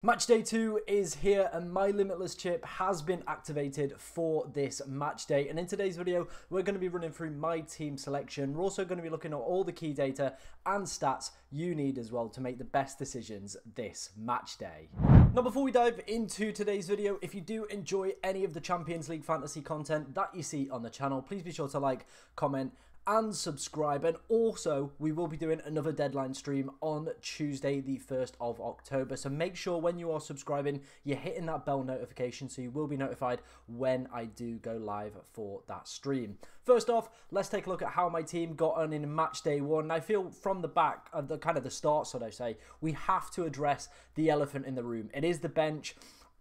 Match day 2 is here and my Limitless chip has been activated for this match day, and in today's video we're going to be running through my team selection. We're also going to be looking at all the key data and stats you need as well to make the best decisions this match day. Now before we dive into today's video, if you do enjoy any of the Champions League fantasy content that you see on the channel, please be sure to like, comment and subscribe. And also we will be doing another deadline stream on Tuesday the 1st of October, so make sure when you are subscribing you're hitting that bell notification so you will be notified when I do go live for that stream. First off, let's take a look at how my team got on in match day 1. And I feel from the back of the start, so to say, we have to address the elephant in the room. It is the bench.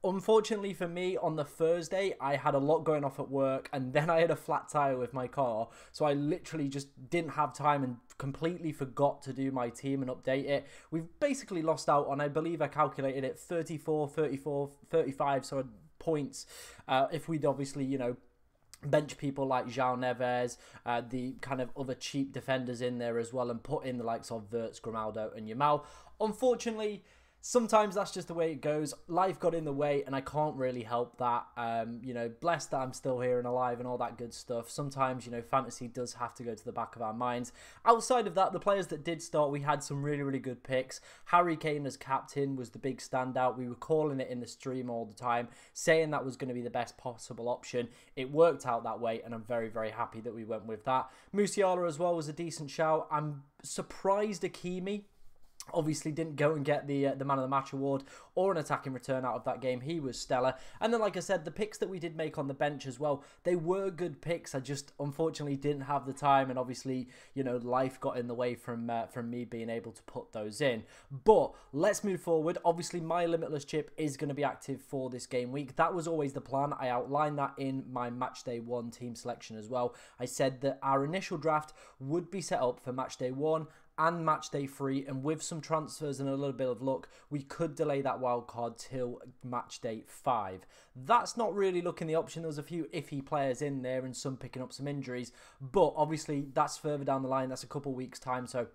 Unfortunately for me, on the Thursday, I had a lot going off at work and then I had a flat tire with my car. So I literally just didn't have time and completely forgot to do my team and update it. We've basically lost out on, I believe I calculated it, 35 sort of points. If we'd obviously, you know, bench people like João Neves, the kind of other cheap defenders in there as well, and put in the likes of Wirtz, Grimaldo and Yamal. Unfortunately, sometimes that's just the way it goes. Life got in the way and I can't really help that. You know, blessed that I'm still here and alive and all that good stuff. Sometimes, you know, fantasy does have to go to the back of our minds. Outside of that, the players that did start, we had some really, really good picks. Harry Kane as captain was the big standout. We were calling it in the stream all the time, saying that was going to be the best possible option. It worked out that way and I'm very, very happy that we went with that. Musiala as well was a decent shout. I'm surprised Hakimi obviously didn't go and get the man of the match award or an attacking return out of that game. He was stellar. And then, like I said, the picks that we did make on the bench as well, they were good picks. I just unfortunately didn't have the time, and obviously, you know, life got in the way from me being able to put those in. But let's move forward. Obviously, my Limitless chip is going to be active for this game week. That was always the plan. I outlined that in my match day 1 team selection as well. I said that our initial draft would be set up for match day 1 and match day 3, and with some transfers and a little bit of luck, we could delay that wild card till match day 5. That's not really looking the option. There was a few iffy players in there and some picking up some injuries, but obviously that's further down the line. That's a couple weeks time, so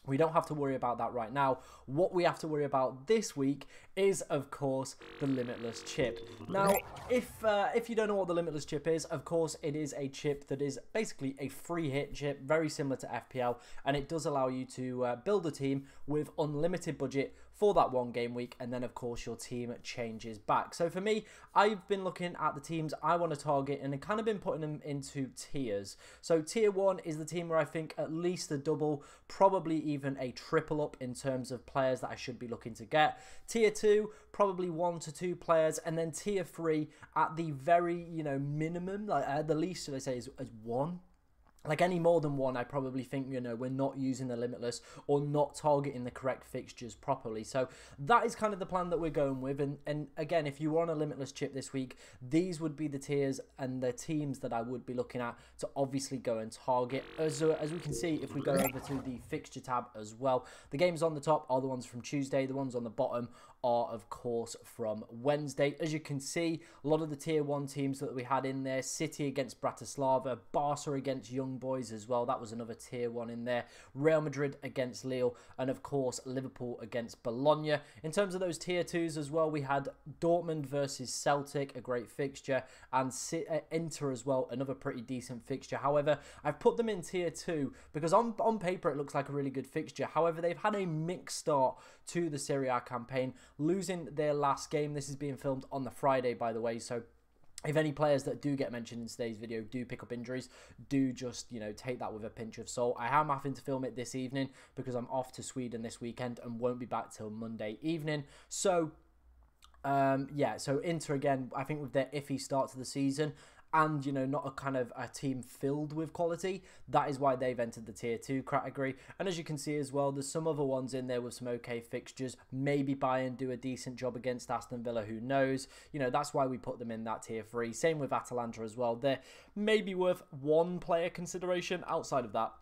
we don't have to worry about that right now. What we have to worry about this week is, of course, the Limitless chip. Now, if you don't know what the Limitless chip is, of course, it is a chip that is basically a free hit chip, very similar to FPL, and it does allow you to build a team with unlimited budget for that one game week, and then of course your team changes back. So for me, I've been looking at the teams I want to target and kind of been putting them into tiers. So tier 1 is the team where I think at least a double, probably even a triple up in terms of players that I should be looking to get. Tier 2, probably 1 to 2 players, and then tier 3 at the very, you know, minimum, like the least, should I say, is 1. Like any more than 1, I probably think, you know, we're not using the Limitless or not targeting the correct fixtures properly. So that is kind of the plan that we're going with. And again, if you were on a Limitless chip this week, these would be the tiers and the teams that I would be looking at to obviously go and target. As we can see, if we go over to the fixture tab as well, the games on the top are the ones from Tuesday. The ones on the bottom are, of course, from Wednesday. As you can see, a lot of the tier 1 teams that we had in there: City against Bratislava, Barca against Young Boys as well. That was another tier 1 in there. Real Madrid against Lille, and of course Liverpool against Bologna. In terms of those tier 2s as well, we had Dortmund versus Celtic, a great fixture, and Inter as well, another pretty decent fixture. However, I've put them in tier 2 because on paper it looks like a really good fixture. However, they've had a mixed start to the Serie A campaign, losing their last game. This is being filmed on the Friday, by the way, so if any players that do get mentioned in today's video do pick up injuries, do just, you know, take that with a pinch of salt. I am having to film it this evening because I'm off to Sweden this weekend and won't be back till Monday evening. So, yeah, so Inter again, I think with their iffy start to the season, and, you know, not a kind of a team filled with quality, that is why they've entered the tier 2 category. And as you can see as well, there's some other ones in there with some okay fixtures. Maybe Bayern do a decent job against Aston Villa, who knows? You know, that's why we put them in that tier 3. Same with Atalanta as well. They're maybe worth 1 player consideration. Outside of that,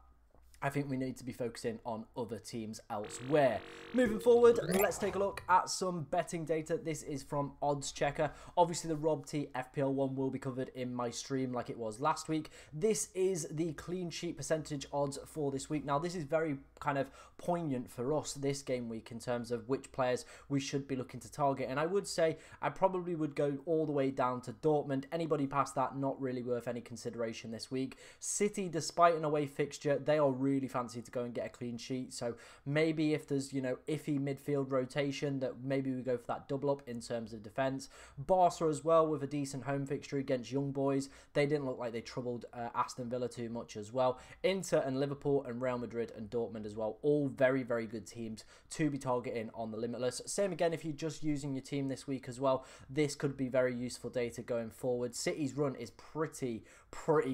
I think we need to be focusing on other teams elsewhere. Moving forward, let's take a look at some betting data. This is from Odds Checker. Obviously, the Rob T FPL one will be covered in my stream like it was last week. This is the clean sheet percentage odds for this week. Now, this is very kind of poignant for us this game week in terms of which players we should be looking to target. And I would say I probably would go all the way down to Dortmund. Anybody past that, not really worth any consideration this week. City, despite an away fixture, they are really fancy to go and get a clean sheet. So maybe if there's, you know, iffy midfield rotation, that maybe we go for that double up in terms of defence. Barca as well, with a decent home fixture against Young Boys. They didn't look like they troubled Aston Villa too much as well. Inter and Liverpool and Real Madrid and Dortmund as well. All very, very good teams to be targeting on the Limitless. Same again if you're just using your team this week as well. This could be very useful data going forward. City's run is pretty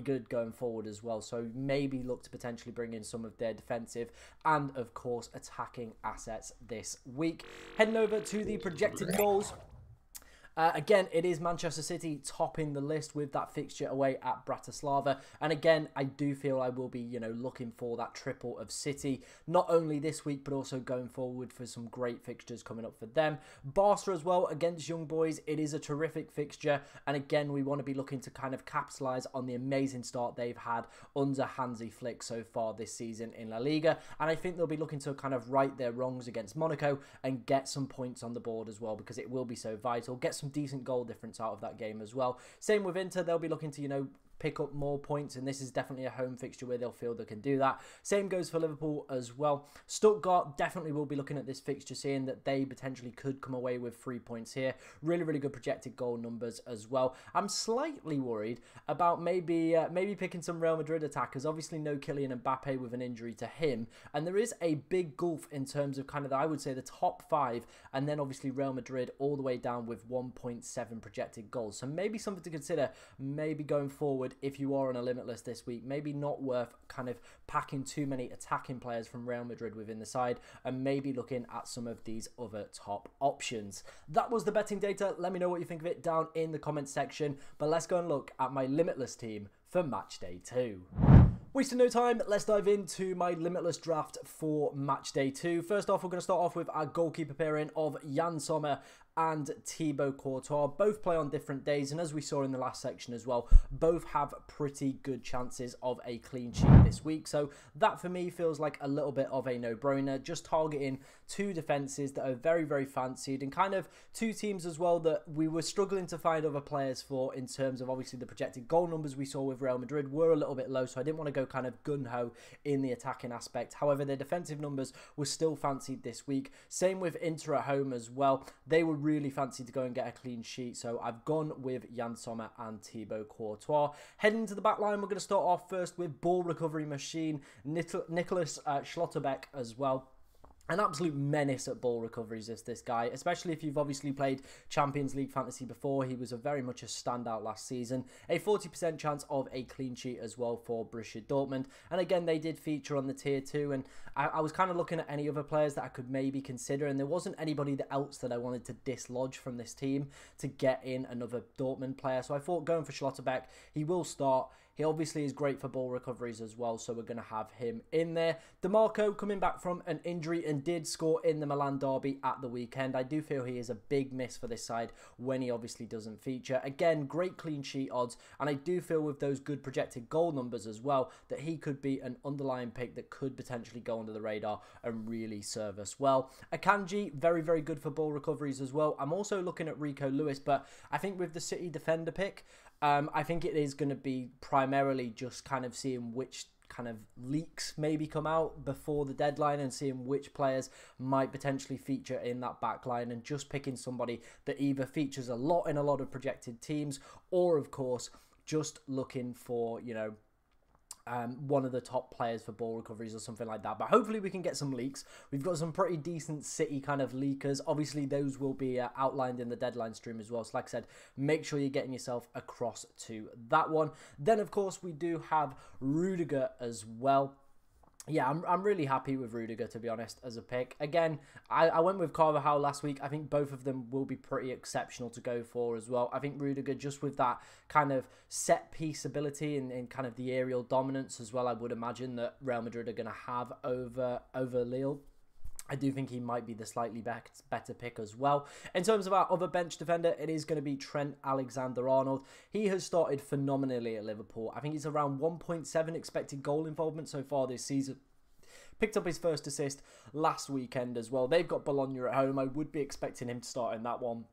good going forward as well. So maybe look to potentially bring in some of their defensive and, of course, attacking assets this week. Heading over to the projected goals. Again, it is Manchester City topping the list with that fixture away at Bratislava. And again, I do feel I will be, you know, looking for that triple of City, not only this week, but also going forward for some great fixtures coming up for them. Barca as well against Young Boys. It is a terrific fixture. And again, we want to be looking to kind of capitalise on the amazing start they've had under Hansi Flick so far this season in La Liga. And I think they'll be looking to kind of right their wrongs against Monaco and get some points on the board as well, because it will be so vital. Get some decent goal difference out of that game as well. Same with Inter, they'll be looking to, you know, pick up more points, and this is definitely a home fixture where they'll feel they can do that. Same goes for Liverpool as well. Stuttgart definitely will be looking at this fixture, seeing that they potentially could come away with 3 points here. Really good projected goal numbers as well. I'm slightly worried about maybe picking some Real Madrid attackers. Obviously no Kylian Mbappe with an injury to him, and there is a big gulf in terms of kind of I would say the top 5, and then obviously Real Madrid all the way down with 1.7 projected goals. So maybe something to consider, maybe going forward if you are on a Limitless this week. Maybe not worth kind of packing too many attacking players from Real Madrid within the side, and maybe looking at some of these other top options. That was the betting data. Let me know what you think of it down in the comments section, but let's go and look at my Limitless team for match day 2. Wasting no time, let's dive into my Limitless draft for match day 2. First off, we're going to start off with our goalkeeper pairing of Jan Sommer and Thibaut Courtois. Both play on different days, and as we saw in the last section as well, both have pretty good chances of a clean sheet this week. So that for me feels like a little bit of a no-brainer, just targeting two defenses that are very fancied, and kind of two teams as well that we were struggling to find other players for in terms of obviously the projected goal numbers we saw with Real Madrid were a little bit low, so I didn't want to go kind of gun-ho in the attacking aspect. However, their defensive numbers were still fancied this week. Same with Inter at home as well. They were really fancy to go and get a clean sheet, so I've gone with Jan Sommer and Thibaut Courtois. Heading to the back line, we're going to start off first with ball recovery machine Nicholas Schlotterbeck as well. An absolute menace at ball recoveries is this guy, especially if you've obviously played Champions League fantasy before. He was very much a standout last season. A 40% chance of a clean sheet as well for Borussia Dortmund. And again, they did feature on the tier 2, and I was kind of looking at any other players that I could maybe consider, and there wasn't anybody else that I wanted to dislodge from this team to get in another Dortmund player. So I thought going for Schlotterbeck, he will start. He obviously is great for ball recoveries as well, so we're going to have him in there. DeMarco coming back from an injury and did score in the Milan derby at the weekend. I do feel he is a big miss for this side when he obviously doesn't feature. Again, great clean sheet odds, and I do feel with those good projected goal numbers as well that he could be an underlying pick that could potentially go under the radar and really serve us well. Akanji, very good for ball recoveries as well. I'm also looking at Rico Lewis, but I think with the City defender pick, I think it is going to be primarily just kind of seeing which kind of leaks maybe come out before the deadline and seeing which players might potentially feature in that back line, and just picking somebody that either features a lot in a lot of projected teams, or of course just looking for, you know, one of the top players for ball recoveries or something like that. But hopefully we can get some leaks. We've got some pretty decent City kind of leakers. Obviously those will be outlined in the deadline stream as well. So like I said, make sure you're getting yourself across to that one. Then of course we do have Rudiger as well. Yeah, I'm really happy with Rudiger, to be honest, as a pick. Again, I went with Carvajal last week. I think both of them will be pretty exceptional to go for as well. I think Rudiger, just with that kind of set-piece ability and kind of the aerial dominance as well, I would imagine that Real Madrid are going to have over Lille. I do think he might be the slightly better pick as well. In terms of our other bench defender, it is going to be Trent Alexander-Arnold. He has started phenomenally at Liverpool. I think he's around 1.7 expected goal involvement so far this season. Picked up his first assist last weekend as well. They've got Bologna at home. I would be expecting him to start in that one.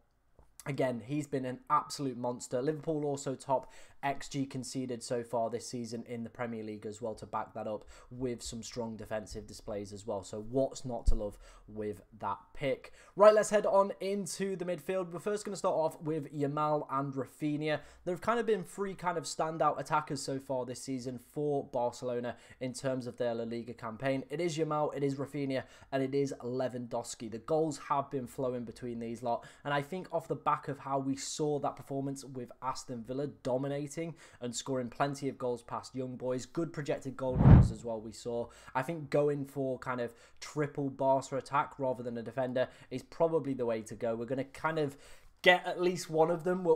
Again, he's been an absolute monster. Liverpool also top XG conceded so far this season in the Premier League as well, to back that up with some strong defensive displays as well. So what's not to love with that pick? Right, let's head on into the midfield. We're first going to start off with Yamal and Rafinha. There have kind of been three kind of standout attackers so far this season for Barcelona in terms of their La Liga campaign. It is Yamal, it is Rafinha, and it is Lewandowski. The goals have been flowing between these lot, and I think off the back of how we saw that performance with Aston Villa dominating and scoring plenty of goals past young boys, good projected goal numbers as well we saw. I think going for kind of triple Barca attack rather than a defender is probably the way to go. We're going to kind of get at least one of them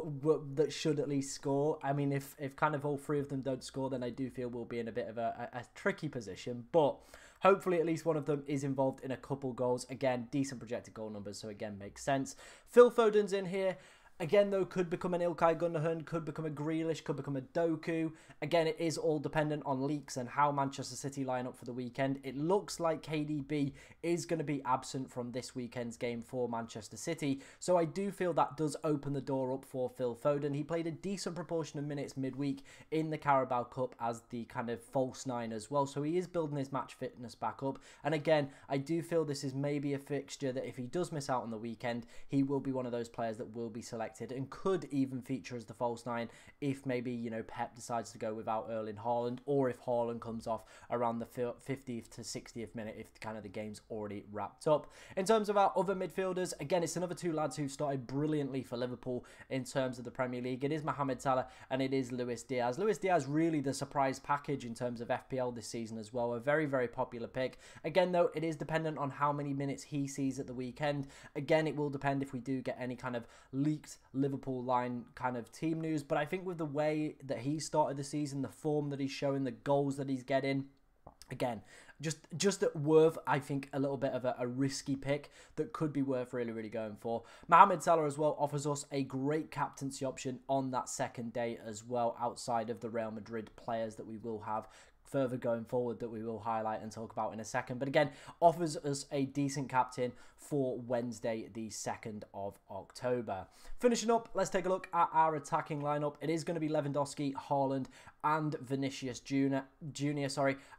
that should at least score. I mean, if kind of all three of them don't score, then I do feel we'll be in a bit of a tricky position, but hopefully at least one of them is involved in a couple goals. Again, decent projected goal numbers, so again, makes sense. Phil Foden's in here. Again, though, could become an Ilkay Gundogan, could become a Grealish, could become a Doku. Again, it is all dependent on leaks and how Manchester City line up for the weekend. It looks like KDB is going to be absent from this weekend's game for Manchester City. So I do feel that does open the door up for Phil Foden. He played a decent proportion of minutes midweek in the Carabao Cup as the kind of false nine as well. So he is building his match fitness back up. And again, I do feel this is maybe a fixture that if he does miss out on the weekend, he will be one of those players that will be selected and could even feature as the false nine if maybe, you know, Pep decides to go without Erling Haaland, or if Haaland comes off around the 50th to 60th minute if kind of the game's already wrapped up. In terms of our other midfielders, again, it's another two lads who started brilliantly for Liverpool in terms of the Premier League. It is Mohamed Salah and it is Luis Diaz. Luis Diaz really the surprise package in terms of FPL this season as well. A very, very popular pick. Again, though, it is dependent on how many minutes he sees at the weekend. Again, it will depend if we do get any kind of leaked Liverpool line kind of team news, but I think with the way that he started the season, the form that he's showing, the goals that he's getting, again, just worth, I think, a little bit of a risky pick that could be worth really, really going for. Mohamed Salah as well offers us a great captaincy option on that second day as well, outside of the Real Madrid players that we will have further going forward that we will highlight and talk about in a second. But again, offers us a decent captain for Wednesday, the 2nd of October. Finishing up, let's take a look at our attacking lineup. It is going to be Lewandowski, Haaland, and Vinicius Junior.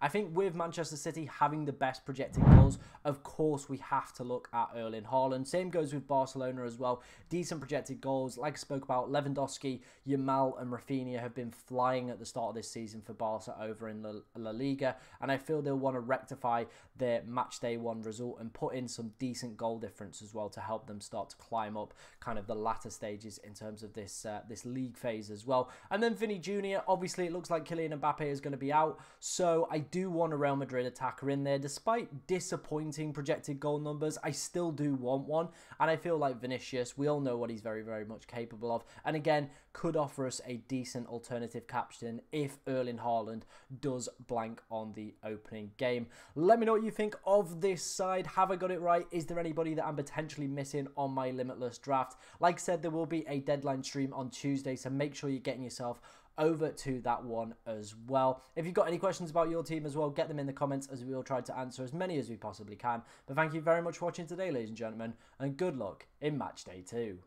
I think with Manchester City having the best projected goals, of course we have to look at Erling Haaland. Same goes with Barcelona as well. Decent projected goals. Like I spoke about, Lewandowski, Yamal and Rafinha have been flying at the start of this season for Barca over in La Liga, and I feel they'll want to rectify their matchday 1 result and put in some decent goal difference as well to help them start to climb up kind of the latter stages in terms of this league phase as well. And then Vinny Jr., obviously it looks like Kylian Mbappe is going to be out, so I do want a Real Madrid attacker in there. Despite disappointing projected goal numbers, I still do want one, and I feel like Vinicius, we all know what he's very, very much capable of, and again, could offer us a decent alternative captain if Erling Haaland does blank on the opening game. Let me know what you think of this side. Have I got it right? Is there anybody that I'm potentially missing on my Limitless draft? Like I said, there will be a deadline stream on Tuesday, so make sure you're getting yourself over to that one as well. If you've got any questions about your team as well, get them in the comments, as we will try to answer as many as we possibly can. But thank you very much for watching today, ladies and gentlemen, and good luck in match day 2.